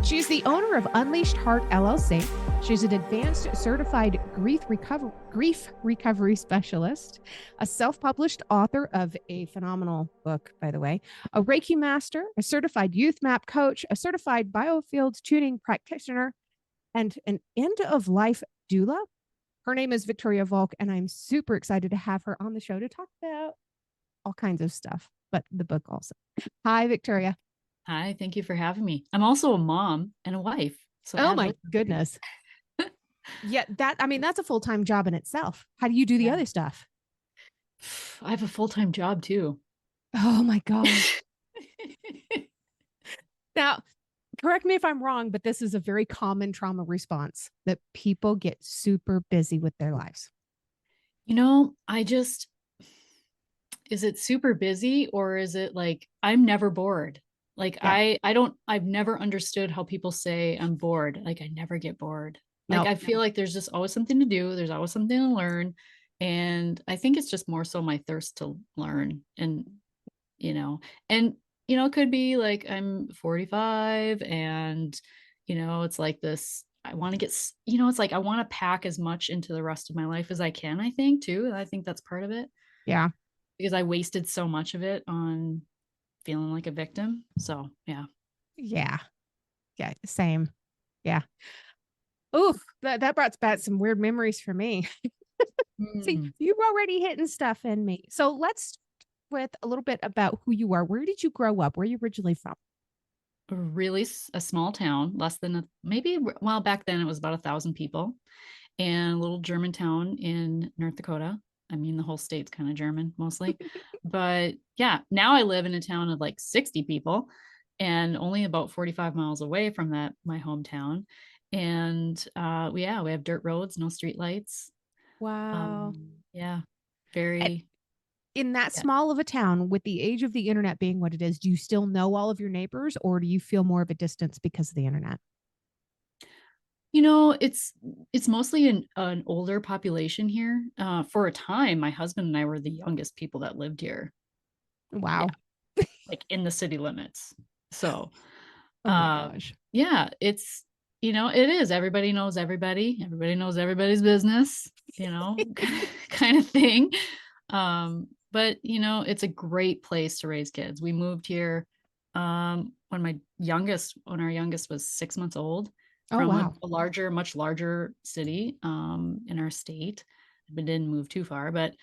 She's the owner of Unleashed Heart LLC. She's an advanced certified grief recovery specialist, a self-published author of a phenomenal book, by the way, a Reiki Master, a certified YouMap Coach, a certified Biofield Tuning Practitioner, and an End-of-Life Doula. Her name is Victoria Volk, and I'm super excited to have her on the show to talk about all kinds of stuff, but the book also. Hi, Victoria. Hi, thank you for having me. I'm also a mom and a wife. So oh my goodness. Yeah, that's a full-time job in itself. How do you do the other stuff? I have a full-time job too. Oh my gosh. Now, correct me if I'm wrong, but this is a very common trauma response that people get super busy with their lives. Is it super busy or is it like, I'm never bored? Like, yeah. I've never understood how people say I'm bored. Like, I never get bored. Like, I feel like there's just always something to do. There's always something to learn. And I think it's just more so my thirst to learn and it could be like I'm 45 and, it's like this, I want to get, it's like, I want to pack as much into the rest of my life as I can, I think too. And I think that's part of it. Yeah. Because I wasted so much of it on feeling like a victim. So, yeah. Yeah. Yeah. Same. Yeah. Oh, that brought back some weird memories for me. See, you're already hitting stuff in me. So let's with a little bit about who you are. Where did you grow up? Where are you originally from? Really a small town, less than back then it was about 1,000 people, and a little German town in North Dakota. I mean, the whole state's kind of German mostly, but yeah, now I live in a town of like 60 people and only about 45 miles away from my hometown. And we have dirt roads, no street lights. Wow. Yeah. Very. In that small of a town, with the age of the internet being what it is, do you still know all of your neighbors, or do you feel more of a distance because of the internet? It's mostly an older population here. For a time, my husband and I were the youngest people that lived here. Wow. Yeah. Like in the city limits. So, oh my gosh. Yeah, it is. Everybody knows everybody. Everybody knows everybody's business, kind of thing. But it's a great place to raise kids. We moved here when our youngest was 6 months old from a much larger city in our state. But didn't move too far. But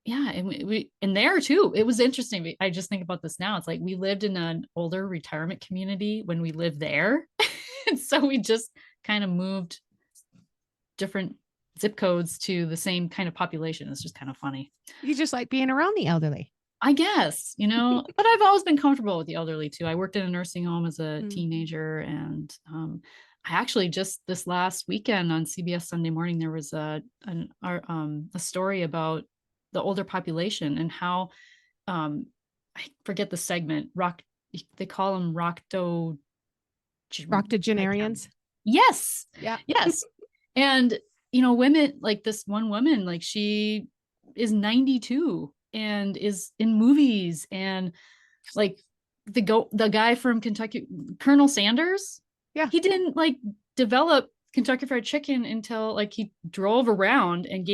yeah, and there too, it was interesting. I just think about this now. It's like we lived in an older retirement community when we lived there. And so we just kind of moved different zip codes to the same kind of population. It's just kind of funny. You just like being around the elderly, I guess, but I've always been comfortable with the elderly too. I worked in a nursing home as a teenager, and I actually just this last weekend on CBS Sunday Morning, there was a story about the older population and how I forget the segment. They call them octogenarians. Yes. Yeah. Yes. And women, like this one woman, like she is 92 and is in movies, and like the guy from Kentucky, Colonel Sanders. Yeah. He didn't like develop Kentucky Fried Chicken until like he drove around and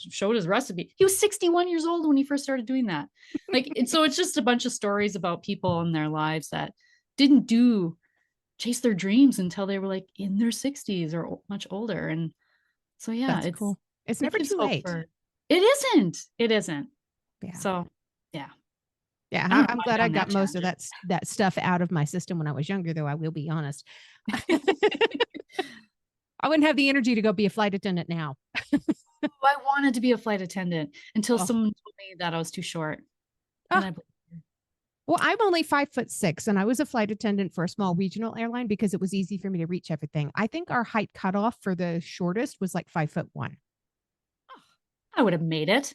showed his recipe. He was 61 years old when he first started doing that. Like, and so it's just a bunch of stories about people in their lives that didn't chase their dreams until they were like in their 60s or much older. And so, yeah, it's cool. It's never too late. It isn't. Yeah. So, yeah. Yeah, I'm glad I got most of that stuff out of my system when I was younger, though I will be honest. I wouldn't have the energy to go be a flight attendant now. I wanted to be a flight attendant until someone told me that I was too short. Well, I'm only 5'6", and I was a flight attendant for a small regional airline because it was easy for me to reach everything. I think our height cutoff for the shortest was like 5'1". I would have made it.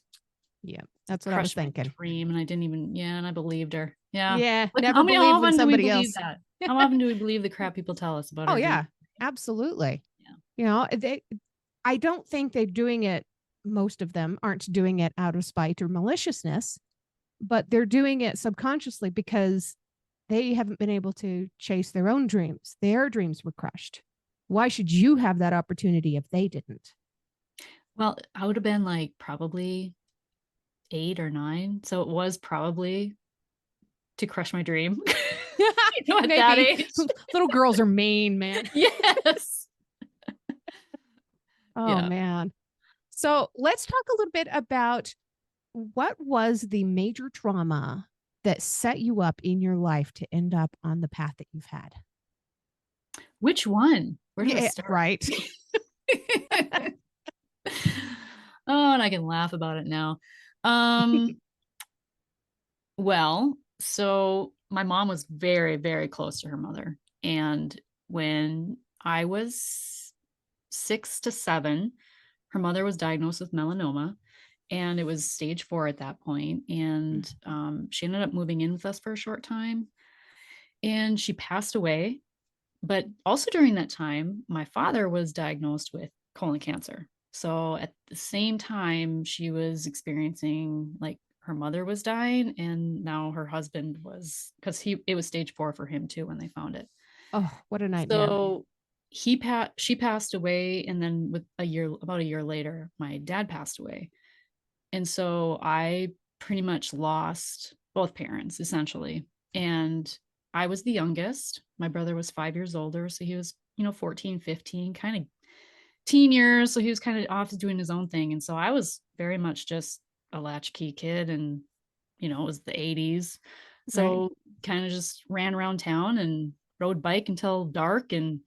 Yeah, that's what I was thinking. Dream, and I didn't even. Yeah, and I believed her. Yeah, yeah. Like, never believe when somebody else. That? How often do we believe the crap people tell us about? Oh yeah, absolutely. Yeah. I don't think they're doing it. Most of them aren't doing it out of spite or maliciousness, but they're doing it subconsciously because they haven't been able to chase their own dreams. Their dreams were crushed. Why should you have that opportunity if they didn't? Well, I would have been like probably 8 or 9. So it was probably to crush my dream. At that Maybe. age. Little girls are mean, man. Yes. Oh, Yeah. man. So let's talk a little bit about what was the major trauma that set you up in your life to end up on the path that you've had? Which one? Where do I Yeah, start? right. Oh, and I can laugh about it now. Well, so my mom was very, very close to her mother. And when I was 6 to 7, her mother was diagnosed with melanoma, and it was stage 4 at that point. And she ended up moving in with us for a short time, and she passed away. But also during that time, my father was diagnosed with colon cancer. So at the same time, she was experiencing, like, her mother was dying, and now her husband was, because it was stage 4 for him too when they found it. Oh, what a nightmare. So she passed away, and then about a year later, my dad passed away. And so I pretty much lost both parents essentially. And I was the youngest. My brother was 5 years older. So he was, 14, 15, kind of teen years. So he was kind of off doing his own thing. And so I was very much just a latchkey kid. And, it was the 80s. So Right. kind of just ran around town and rode bike until dark. And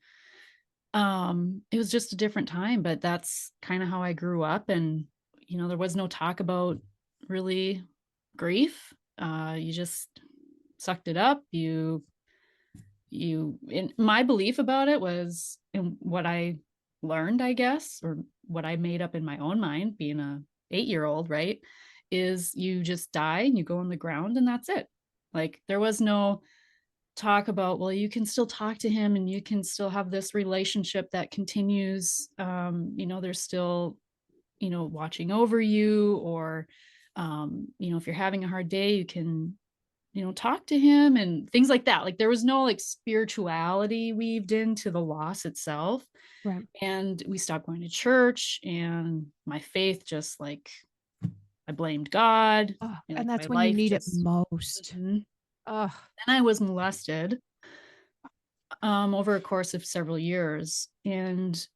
it was just a different time, but that's kind of how I grew up. And there was no talk about really grief. You just sucked it up. In my belief about it was, in what I learned, I guess, or what I made up in my own mind, being a 8-year-old, right, is you just die and you go on the ground, and that's it. Like, there was no talk about, well, you can still talk to him and you can still have this relationship that continues. There's still, watching over you, or if you're having a hard day, you can, talk to him and things like that. Like, there was no, like, spirituality weaved into the loss itself. Right. And we stopped going to church, and my faith just, like, I blamed God, Oh, and, and like, my that's when you life need it just. most. Mhm. Oh, Then I was molested over a course of several years. And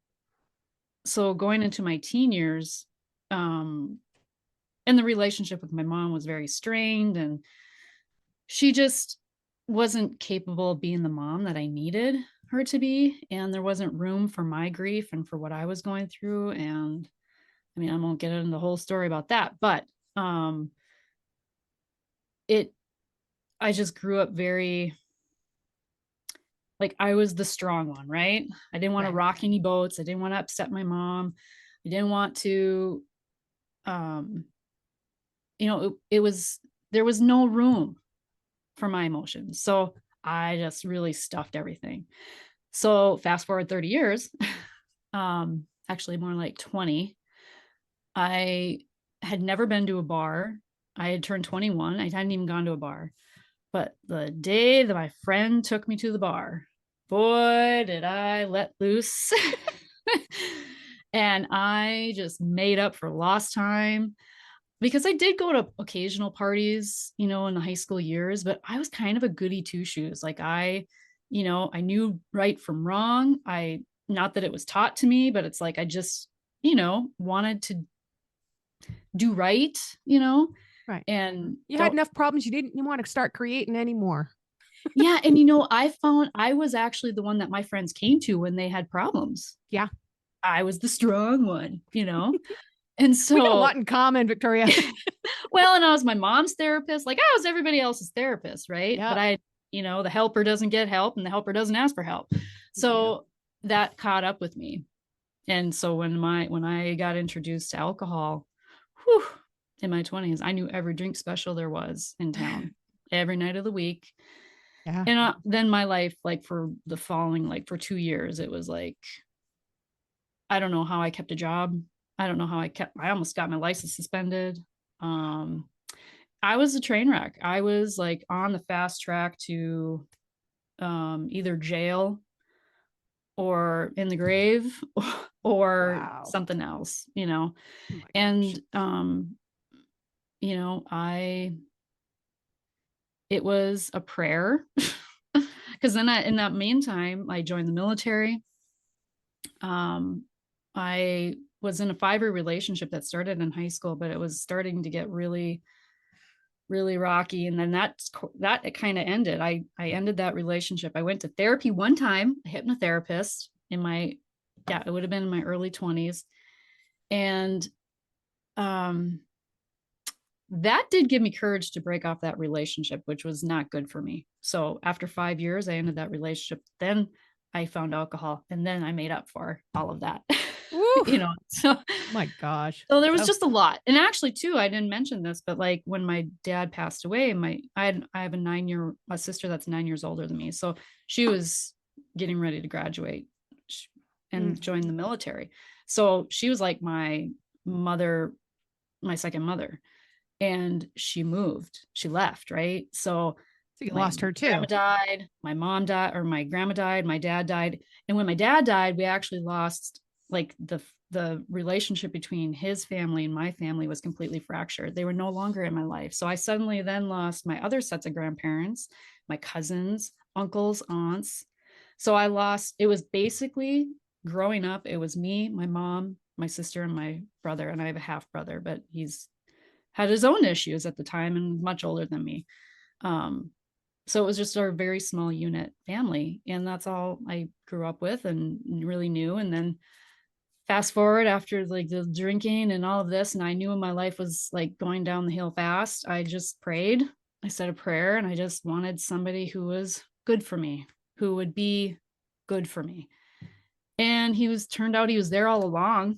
so going into my teen years, and the relationship with my mom was very strained, and she just wasn't capable of being the mom that I needed her to be. And there wasn't room for my grief and for what I was going through. And I mean, I won't get into the whole story about that, but it I just grew up very, like, I was the strong one, right? I didn't want to right. rock any boats. I didn't want to upset my mom. I didn't want to, um, it was, there was no room for my emotions. So I just really stuffed everything. So fast forward 30 years, actually more like 20, I had never been to a bar. I had turned 21. I hadn't even gone to a bar. But the day that my friend took me to the bar, boy, did I let loose. And I just made up for lost time, because I did go to occasional parties, in the high school years, but I was kind of a goody two shoes. Like, I knew right from wrong. Not that it was taught to me, but it's like, I just, wanted to do right, Right. and You had don't. enough problems. You want to start creating anymore. Yeah. And, I found I was actually the one that my friends came to when they had problems. Yeah. I was the strong one, And We got a so, lot in common, Victoria. well, and I was my mom's therapist. Like, I was everybody else's therapist, right? Yeah. But the helper doesn't get help, and the helper doesn't ask for help. So that caught up with me. And so when I got introduced to alcohol, whew, in my 20s, I knew every drink special there was in town every night of the week. Yeah. And then my life, like, for the following, like, for 2 years, it was like, I don't know how I kept a job. I don't know how I almost got my license suspended. I was a train wreck. I was like on the fast track to either jail or in the grave or Wow. something else, you know. Oh my gosh. And you know, I it was a prayer because then in that meantime, I joined the military. Um, I was in a 5-year relationship that started in high school, but it was starting to get really, really rocky. And then that it kind of ended. I ended that relationship. I went to therapy one time, a hypnotherapist in my, yeah, it would have been in my early 20s. And um that did give me courage to break off that relationship, which was not good for me. So after 5 years, I ended that relationship. Then I found alcohol, and then I made up for all of that. Woo. You know, so My gosh. so there was So, just a lot. And actually, too, I didn't mention this, but like when my dad passed away, I have a sister that's 9 years older than me, so she was getting ready to graduate mm, and join the military. So she was like my mother, my second mother, and she left, right? So so you my lost her grandma too. died, my mom died, or my grandma died, my dad died. And when my dad died, we actually lost like the relationship between his family and my family was completely fractured. They were no longer in my life. So I suddenly then lost my other sets of grandparents, my cousins, uncles, aunts. So I lost, it was basically growing up, it was me, my mom, my sister, and my brother. And I have a half brother, but he's had his own issues at the time and much older than me. Um, so it was just our very small unit family. And that's all I grew up with and really knew. And then fast forward after like the drinking and all of this, and I knew my life was like going down the hill fast, I just prayed. I said a prayer and I just wanted somebody who was good for me, who would be good for me. And turned out he was there all along.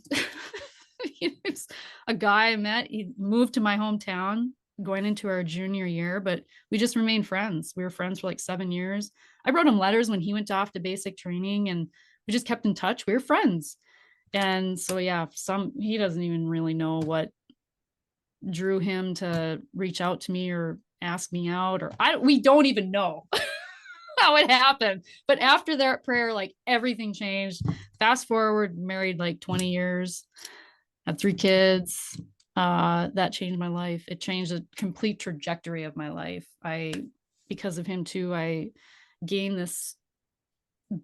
He was a guy I met. He moved to my hometown going into our junior year, but we just remained friends. We were friends for like 7 years. I wrote him letters when he went off to basic training, and we just kept in touch. We were friends. And so, yeah, he doesn't even really know what drew him to reach out to me or ask me out, or we don't even know how it happened. But after that prayer, like everything changed. Fast forward, married like 20 years, had 3 kids. That changed my life. It changed the complete trajectory of my life. Because of him too, I gained this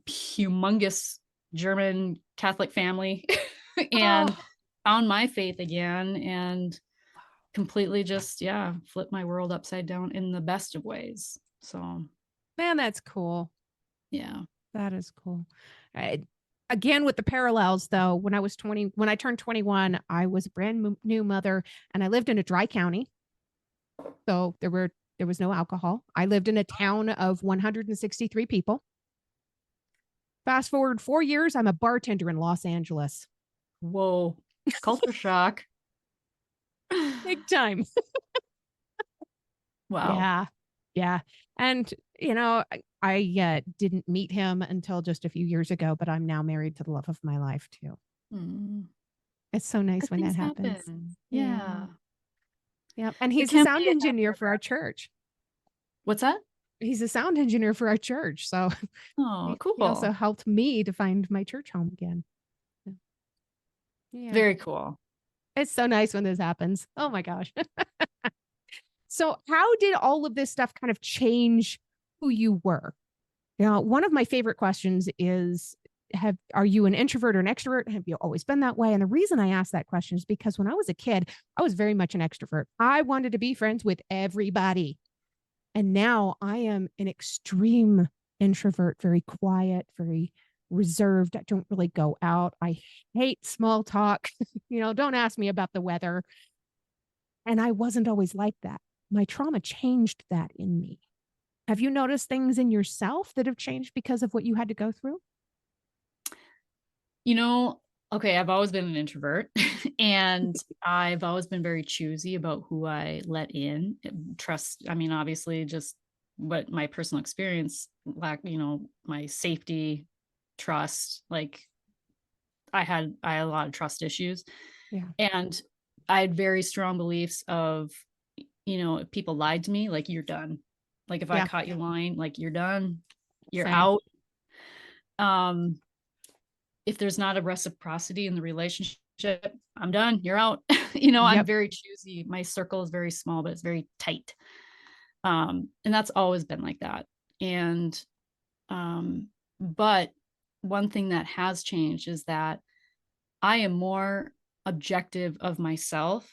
humongous German Catholic family and Oh, found my faith again and completely just, yeah, flipped my world upside down in the best of ways. So, man, that's cool. yeah. That is cool. I, again, with the parallels though, when I turned 21, I was a brand new mother and I lived in a dry county. So there was no alcohol. I lived in a town of 163 people. Fast forward 4 years, I'm a bartender in Los Angeles. Whoa. Culture shock. Big time. Wow. Yeah. Yeah. And, I didn't meet him until just a few years ago, but I'm now married to the love of my life too. Mm. It's so nice Good when that things happens. happen. Yeah. Yeah. Yeah. And It he's a can sound be a engineer happy for our ever. church. What's that? He's a sound engineer for our church. So Oh, he also cool. helped me to find my church home again. Yeah. Very cool. It's so nice when this happens. Oh my gosh. So, how did all of this stuff kind of change who you were? One of my favorite questions is are you an introvert or an extrovert? Have you always been that way? And the reason I ask that question is because when I was a kid, I was very much an extrovert. I wanted to be friends with everybody. And now I am an extreme introvert, very quiet, very reserved. I don't really go out. I hate small talk. Don't ask me about the weather. And I wasn't always like that. My trauma changed that in me. Have you noticed things in yourself that have changed because of what you had to go through? You know, okay, I've always been an introvert and I've always been very choosy about who I let in. Trust, I mean, obviously, just what my personal experience my safety, trust, like I had a lot of trust issues. Yeah. And I had very strong beliefs of if people lied to me, like, you're done. Like, if I Yeah. caught you lying, like, you're done, you're Same. out. If there's not a reciprocity in the relationship, I'm done, you're out. I'm Yep. very choosy. My circle is very small, but it's very tight. And that's always been like that. And but one thing that has changed is that I am more objective of myself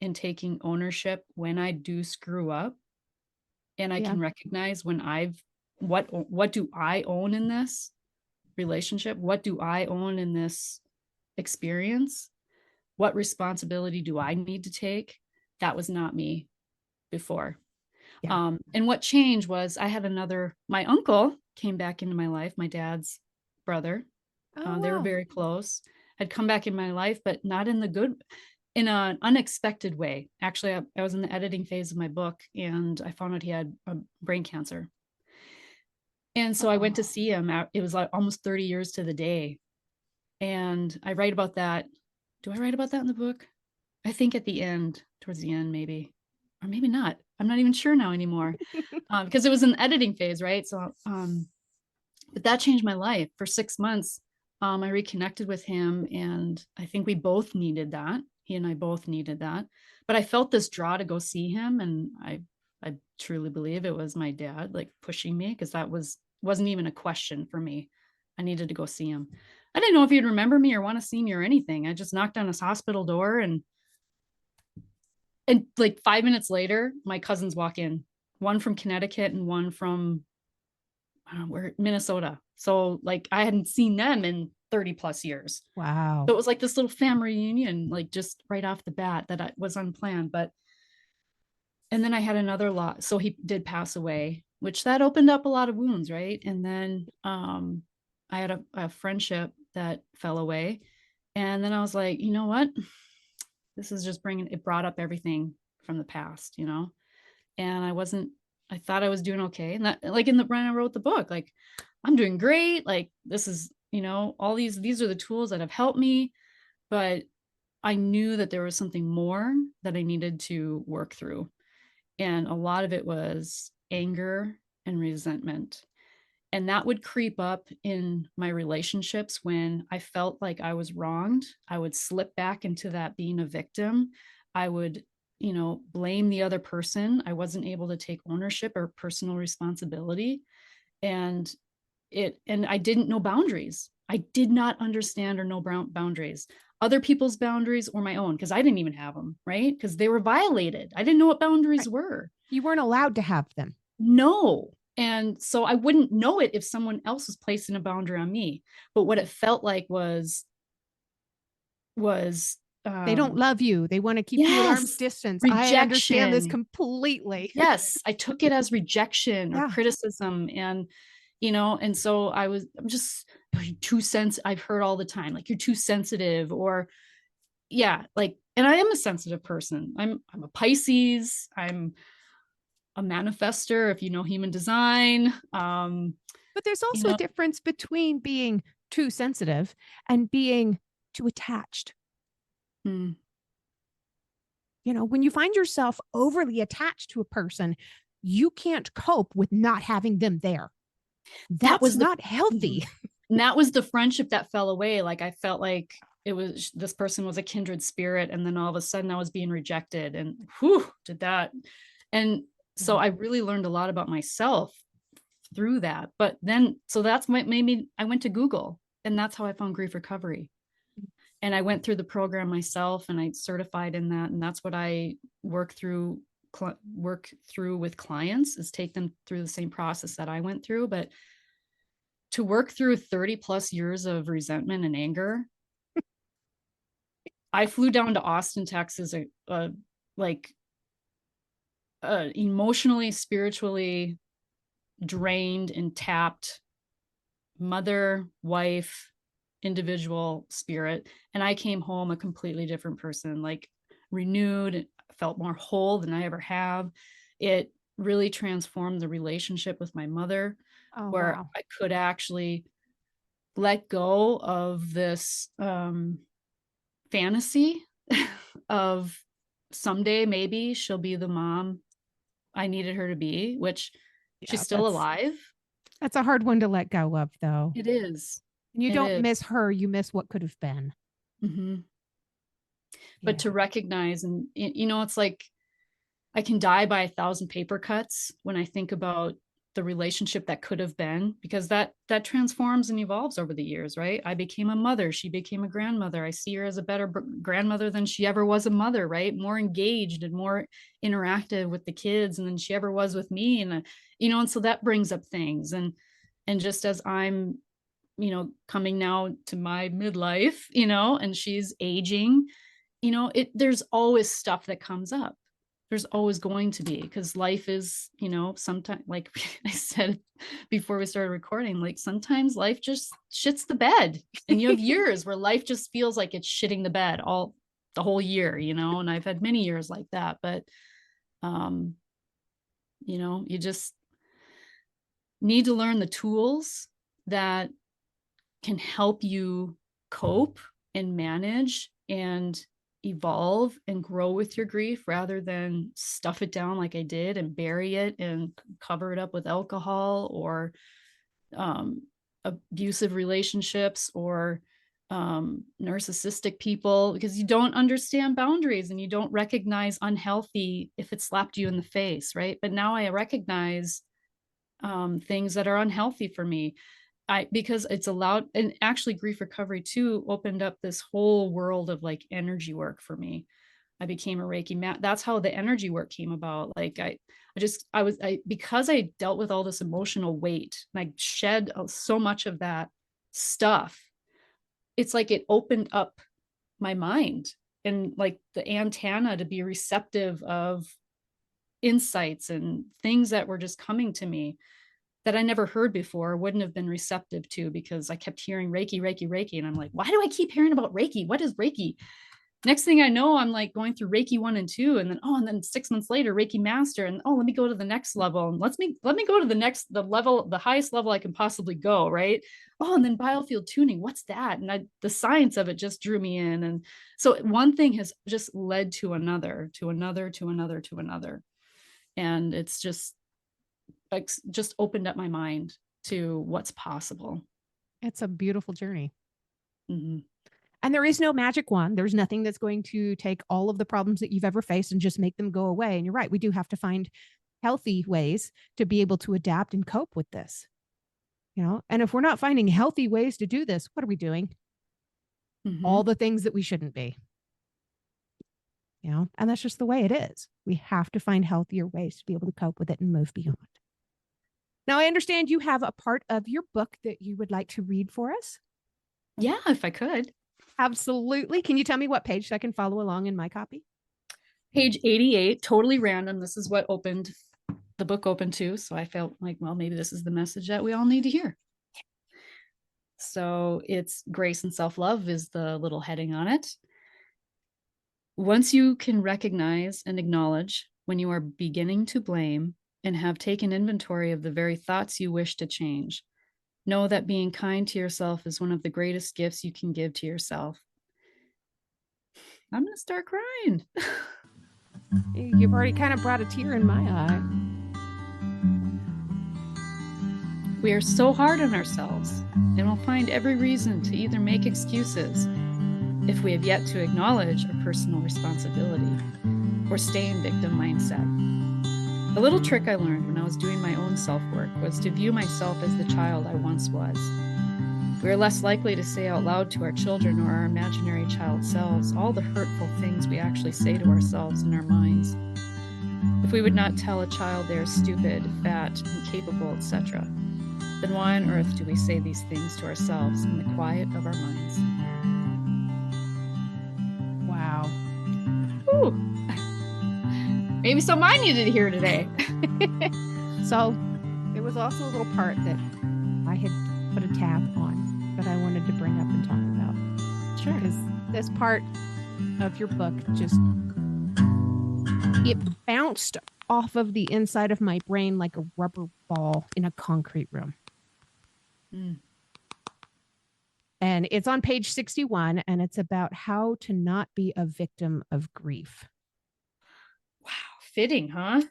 in taking ownership when I do screw up, and I Yeah. can recognize when what do I own in this relationship? What do I own in this experience? What responsibility do I need to take? That was not me before. Yeah. And what changed was my uncle came back into my life, my dad's brother. Oh, They were wow. very close, had come back in my life, but not in an unexpected way. Actually, I was in the editing phase of my book, and I found out he had brain cancer. And so I went to Oh. see him. It was like almost 30 years to the day. And I write about that. Do I write about that in the book? I think at the end, towards the end, maybe, or maybe not. I'm not even sure now anymore, because it was an editing phase, right? So, but that changed my life for 6 months. I reconnected with him, and I think we both needed that. He and I both needed that. But I felt this draw to go see him, and I truly believe it was my dad, like, pushing me, because that wasn't even a question for me. I needed to go see him. I didn't know if he'd remember me or want to see me or anything. I just knocked on his hospital door, and like 5 minutes later, my cousins walk in, one from Connecticut and one from, I don't know where, Minnesota. So, like, I hadn't seen them in 30 plus years. Wow. So it was like this little family reunion, like, just right off the bat, that was unplanned. And then I had another lot. So he did pass away, which that opened up a lot of wounds, right? And then I had a friendship that fell away. And then I was like, you know what? This is just it brought up everything from the past, and I thought I was doing okay. And that, like, when I wrote the book, like, I'm doing great. Like, this is, all these are the tools that have helped me. But I knew that there was something more that I needed to work through. And a lot of it was anger and resentment. And that would creep up in my relationships when I felt like I was wronged. I would slip back into that being a victim. I would, blame the other person. I wasn't able to take ownership or personal responsibility. And I didn't know boundaries. I did not understand or know boundaries, other people's boundaries or my own, because I didn't even have them, right? Because they were violated. I didn't know what boundaries Right. were. You weren't allowed to have them. No. And so I wouldn't know it if someone else was placing a boundary on me. But what it felt like was They don't love you. They want to keep you at arm's yes, distance. I understand this rejection. completely. Yes, I took it as rejection or Yeah. criticism. And so I'm just too sensitive. I've heard all the time, like, you're too sensitive, or yeah, like, and I am a sensitive person. I'm a Pisces. I'm a manifester, if you know human design. But there's You also a know, difference between being too sensitive and being too attached. hmm, When you find yourself overly attached to a person, you can't cope with not having them there. that That's was the not healthy. and that was the friendship that fell away. Like, I felt like this person was a kindred spirit, and then all of a sudden I was being rejected, and whew, did that. And so Yeah. I really learned a lot about myself through that. But then, so that's what made me, I went to Google, and that's how I found grief recovery. And I went through the program myself, and I certified in that. And that's what I work through with clients, is take them through the same process that I went through. But to work through 30 plus years of resentment and anger, I flew down to Austin, Texas, like emotionally, spiritually drained and tapped mother, wife, individual spirit. And I came home a completely different person, like, renewed, felt more whole than I ever have. It really transformed the relationship with my mother, Oh, where wow. I could actually let go of this fantasy of someday maybe she'll be the mom I needed her to be, which she's Yeah, still alive. that's a hard one to let go of, though. It is. And you It don't is. miss her, you miss what could have been. Mm-hmm. Yeah. But to recognize, and it's like I can die by 1,000 paper cuts when I think about the relationship that could have been, because that transforms and evolves over the years, right? I became a mother, she became a grandmother. I see her as a better grandmother than she ever was a mother, right? More engaged and more interactive with the kids than she ever was with me. And and so that brings up things. And just as I'm coming now to my midlife, and she's aging, there's always stuff that comes up. There's always going to be, because life is, sometimes, like I said before we started recording, like sometimes life just shits the bed, and you have years where life just feels like it's shitting the bed all the whole year, and I've had many years like that. But you just need to learn the tools that can help you cope and manage and evolve and grow with your grief, rather than stuff it down like I did and bury it and cover it up with alcohol or abusive relationships or narcissistic people, because you don't understand boundaries and you don't recognize unhealthy if it slapped you in the face, right? But now I recognize things that are unhealthy for me. Because it's allowed, and actually grief recovery too opened up this whole world of like energy work for me. I became a Reiki that's how the energy work came about. Like because I dealt with all this emotional weight and I shed so much of that stuff, it's like it opened up my mind and like the antenna to be receptive of insights and things that were just coming to me that I never heard before, wouldn't have been receptive to, because I kept hearing Reiki, Reiki, Reiki. And I'm like, why do I keep hearing about Reiki? What is Reiki? Next thing I know, I'm like going through Reiki 1 and 2. And then 6 months later, Reiki Master. And let me go to the next level. And let me go to the highest level I can possibly go. Right. And then Biofield Tuning. What's that? And the science of it just drew me in. And so one thing has just led to another, to another, to another, to another. And it's just opened up my mind to what's possible. It's a beautiful journey. Mm-hmm. And there is no magic wand. There's nothing that's going to take all of the problems that you've ever faced and just make them go away. And you're right. We do have to find healthy ways to be able to adapt and cope with this. And if we're not finding healthy ways to do this, what are we doing? Mm-hmm. All the things that we shouldn't be. And that's just the way it is. We have to find healthier ways to be able to cope with it and move beyond. Now, I understand you have a part of your book that you would like to read for us. Yeah, if I could. Absolutely. Can you tell me what page so I can follow along in my copy? Page 88, totally random. This is what the book opened to. So I felt like, well, maybe this is the message that we all need to hear. So it's grace and self-love is the little heading on it. Once you can recognize and acknowledge when you are beginning to blame and have taken inventory of the very thoughts you wish to change, know that being kind to yourself is one of the greatest gifts you can give to yourself. I'm going to start crying. You've already kind of brought a tear in my eye. We are so hard on ourselves and will find every reason to either make excuses if we have yet to acknowledge our personal responsibility or stay in victim mindset. A little trick I learned when I was doing my own self-work was to view myself as the child I once was. We are less likely to say out loud to our children or our imaginary child selves all the hurtful things we actually say to ourselves in our minds. If we would not tell a child they are stupid, fat, incapable, etc., then why on earth do we say these things to ourselves in the quiet of our minds? Wow. Ooh. Maybe some I needed to hear today. So it was also a little part that I had put a tab on that I wanted to bring up and talk about. Sure. Because this part of your book it bounced off of the inside of my brain like a rubber ball in a concrete room. And it's on page 61, and it's about how to not be a victim of grief. fitting, huh?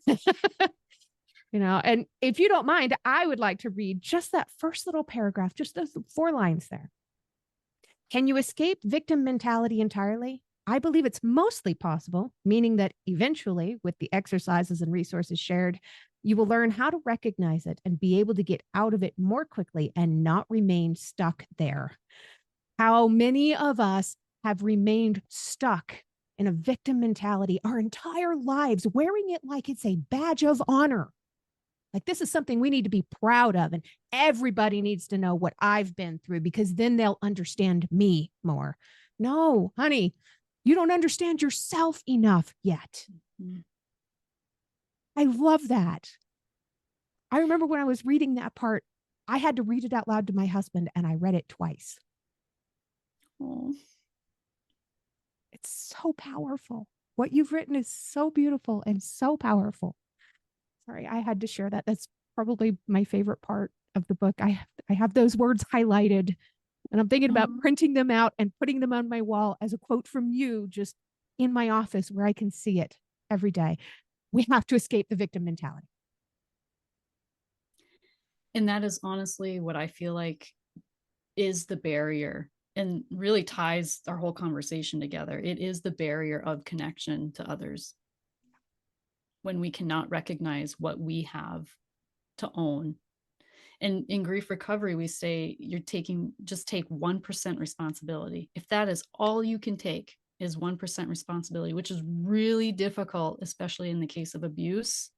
And if you don't mind, I would like to read just that first little paragraph, just those 4 lines there. Can you escape victim mentality entirely? I believe it's mostly possible, meaning that eventually, with the exercises and resources shared, you will learn how to recognize it and be able to get out of it more quickly and not remain stuck there. How many of us have remained stuck in a victim mentality our entire lives, wearing it like it's a badge of honor? Like, this is something we need to be proud of. And everybody needs to know what I've been through, because then they'll understand me more. No, honey, you don't understand yourself enough yet. Mm-hmm. I love that. I remember when I was reading that part, I had to read it out loud to my husband, and I read it twice. Oh, it's so powerful. What you've written is so beautiful and so powerful. Sorry, I had to share that. That's probably my favorite part of the book. I have those words highlighted, and I'm thinking about printing them out and putting them on my wall as a quote from you, just in my office where I can see it every day. We have to escape the victim mentality. And that is honestly what I feel like is the barrier, and really ties our whole conversation together. It is the barrier of connection to others. When we cannot recognize what we have to own. And in grief recovery, we say just take 1% responsibility. If that is all you can take, is 1% responsibility, which is really difficult, especially in the case of abuse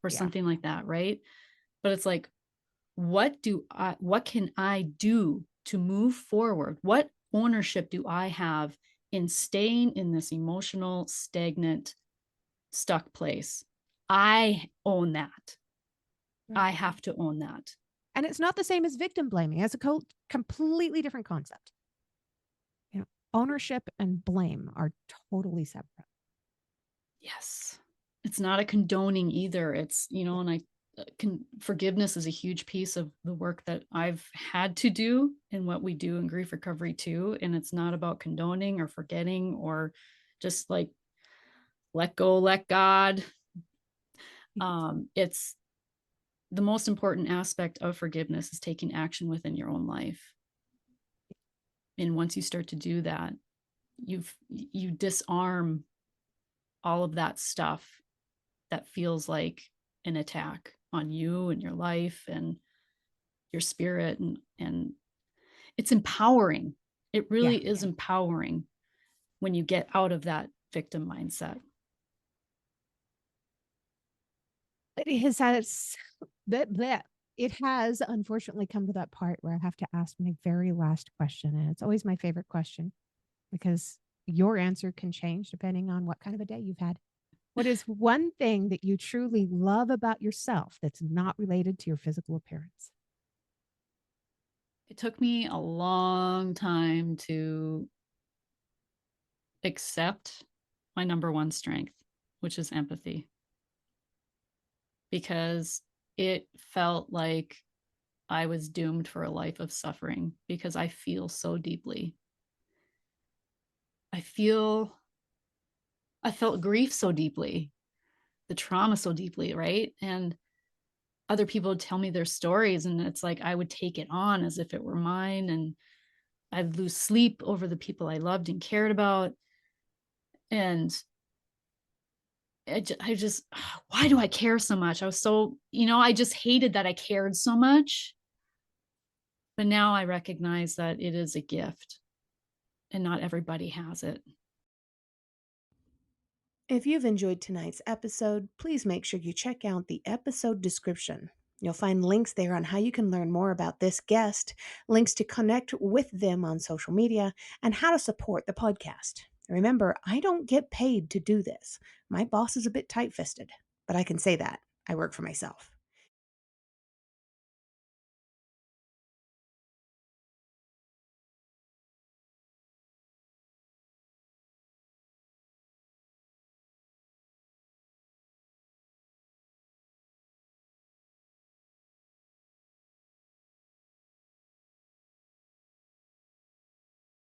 or something like that, right? But it's like, what can I do to move forward? What ownership do I have in staying in this emotional, stagnant, stuck place? I own that. I have to own that. And it's not the same as victim blaming. It's a completely different concept. Ownership and blame are totally separate. Yes. It's not a condoning either. It's, and forgiveness is a huge piece of the work that I've had to do and what we do in grief recovery too. And it's not about condoning or forgetting or just like, let go, let God. It's the most important aspect of forgiveness is taking action within your own life. And once you start to do that, you disarm all of that stuff that feels like an attack on you and your life and your spirit. And it's empowering. It really is empowering when you get out of that victim mindset. It has unfortunately come to that part where I have to ask my very last question. And it's always my favorite question, because your answer can change depending on what kind of a day you've had. What is one thing that you truly love about yourself that's not related to your physical appearance? It took me a long time to accept my number one strength, which is empathy. Because it felt like I was doomed for a life of suffering, because I feel so deeply. I felt grief so deeply, the trauma so deeply, right? And other people would tell me their stories, and it's like I would take it on as if it were mine, and I'd lose sleep over the people I loved and cared about. And I just, why do I care so much? I was so, I just hated that I cared so much. But now I recognize that it is a gift and not everybody has it. If you've enjoyed tonight's episode, please make sure you check out the episode description. You'll find links there on how you can learn more about this guest, links to connect with them on social media, and how to support the podcast. Remember, I don't get paid to do this. My boss is a bit tight-fisted, but I can say that. I work for myself.